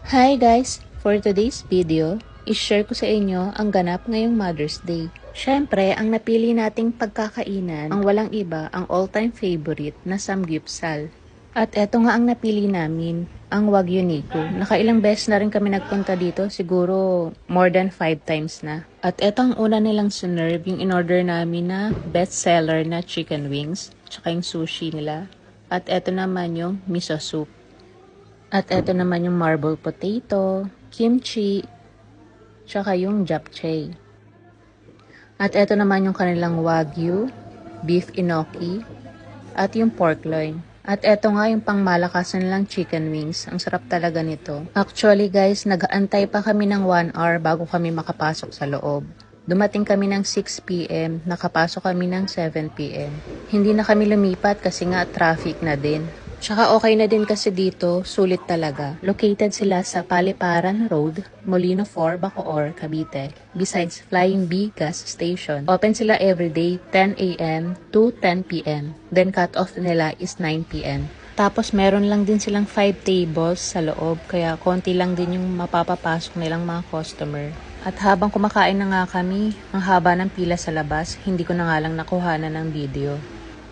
Hi guys! For today's video, i-share ko sa inyo ang ganap ngayong Mother's Day. Syempre, ang napili nating pagkakainan, ang walang iba, ang all-time favorite na samgyupsal. At eto nga ang napili namin, ang Wagyu Niku. Nakailang beses na rin kami nagpunta dito, siguro more than 5 times na. At eto ang una nilang sinerve, yung in-order namin na best seller na chicken wings, tsaka yung sushi nila. At eto naman yung miso soup. At eto naman yung marble potato, kimchi, tsaka yung japchae. At eto naman yung kanilang wagyu, beef enoki, at yung pork loin. At eto nga yung pangmalakasan nilang chicken wings. Ang sarap talaga nito. Actually guys, nag-aantay pa kami ng 1 hour bago kami makapasok sa loob. Dumating kami ng 6 PM, nakapasok kami ng 7 PM. Hindi na kami lumipat kasi nga traffic na din. Tsaka okay na din kasi dito, sulit talaga. Located sila sa Paliparan Road, Molino 4, Bacoor, Cavite. Besides Flying Bee Gas Station. Open sila everyday 10 AM to 10 PM. Then cut off nila is 9 PM. Tapos meron lang din silang 5 tables sa loob, kaya konti lang din yung mapapapasok nilang mga customer. At habang kumakain na nga kami, ang haba ng pila sa labas, hindi ko na nga lang nakuhanan ng video.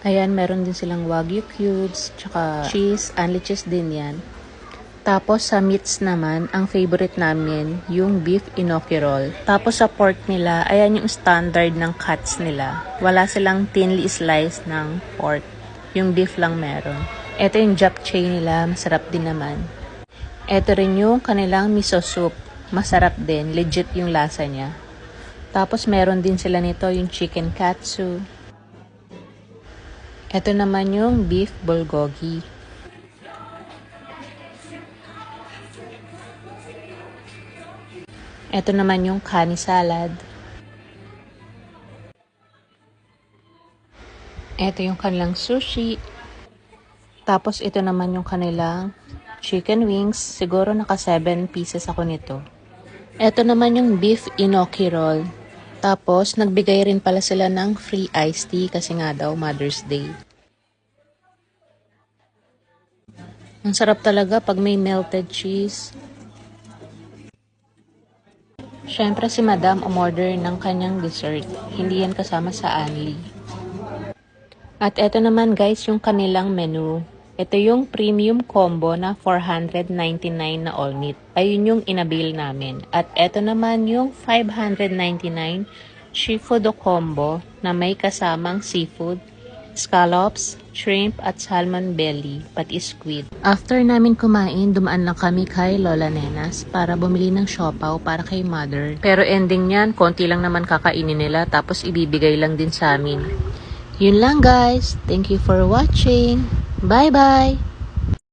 Ayan, meron din silang wagyu cubes, tsaka cheese, unli cheese din yan. Tapos sa meats naman, ang favorite namin, yung beef enoki roll. Tapos sa pork nila, ayan yung standard ng cuts nila. Wala silang thinly sliced ng pork. Yung beef lang meron. Ito yung japchae nila, masarap din naman. Ito rin yung kanilang miso soup. Masarap din, legit yung lasa niya. Tapos meron din sila nito yung chicken katsu. Ito naman yung beef bulgogi. Ito naman yung kani salad. Ito yung kanilang sushi. Tapos ito naman yung kanilang chicken wings. Siguro naka 7 pieces ako nito. Ito naman yung beef enoki roll. Tapos, nagbigay rin pala sila ng free iced tea kasi nga daw Mother's Day. Ang sarap talaga pag may melted cheese. Syempre si Madam umorder ng kanyang dessert. Hindi yan kasama sa anli. At eto naman guys yung kanilang menu. Ito yung premium combo na 499 na all meat. Ayun yung inabil namin. At eto naman yung 599 seafood combo na may kasamang seafood, scallops, shrimp at salmon belly, pati squid. After namin kumain, dumaan lang kami kay Lola Nenas para bumili ng siopaw para kay mother. Pero ending niyan, konti lang naman kakainin nila tapos ibibigay lang din sa amin. Yun lang guys. Thank you for watching. Bye-bye!